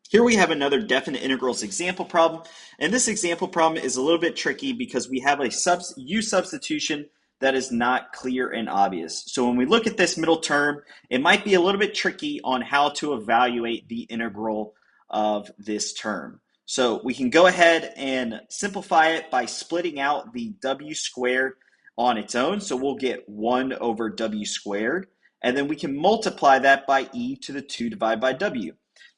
Here we have another definite integrals example problem, and this example problem is a little bit tricky because we have a u substitution that is not clear and obvious. So when we look at this middle term, it might be a little bit tricky on how to evaluate the integral of this term. So we can go ahead and simplify it by splitting out the w squared on its own. So we'll get 1 over w squared, and then we can multiply that by e to the 2 divided by w.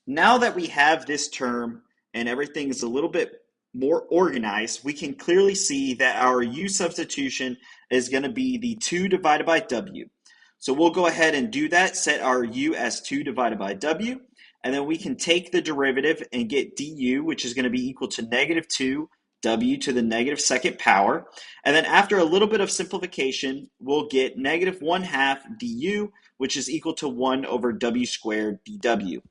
Now that we have this term and everything is a little bit more organized, we can clearly see that our u substitution is going to be the 2 divided by w. So we'll go ahead and do that, set our u as 2 divided by w, and then we can take the derivative and get du, which is going to be equal to negative 2 w to the negative second power. And then after a little bit of simplification, we'll get negative 1/2 du, which is equal to 1 over w squared dw.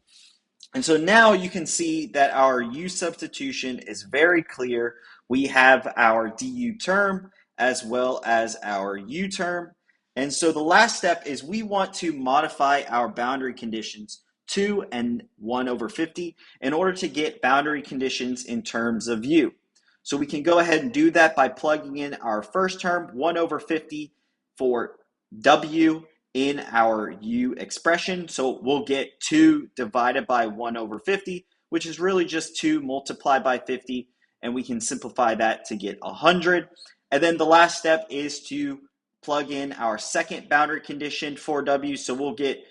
And so now you can see that our u substitution is very clear. We have our du term as well as our u term. And so the last step is we want to modify our boundary conditions 2 and 1 over 50 in order to get boundary conditions in terms of u. So we can go ahead and do that by plugging in our first term, 1 over 50 for w, in our u expression. So we'll get 2 divided by 1 over 50, which is really just 2 multiplied by 50, and we can simplify that to get 100. And then the last step is to plug in our second boundary condition for w. So we'll get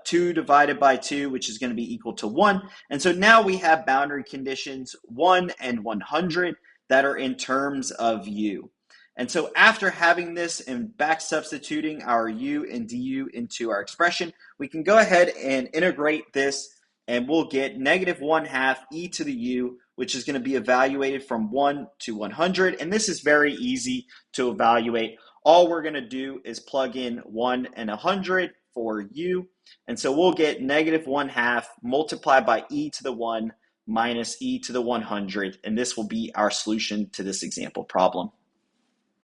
2 divided by 2, which is going to be equal to 1. And so now we have boundary conditions 1 and 100 that are in terms of u. And so after having this and back substituting our u and du into our expression, we can go ahead and integrate this, and we'll get negative 1/2 e to the u, which is going to be evaluated from 1 to 100. And this is very easy to evaluate. All we're going to do is plug in 1 and 100 for u. And so we'll get negative 1/2 multiplied by e to the 1 minus e to the 100. And this will be our solution to this example problem.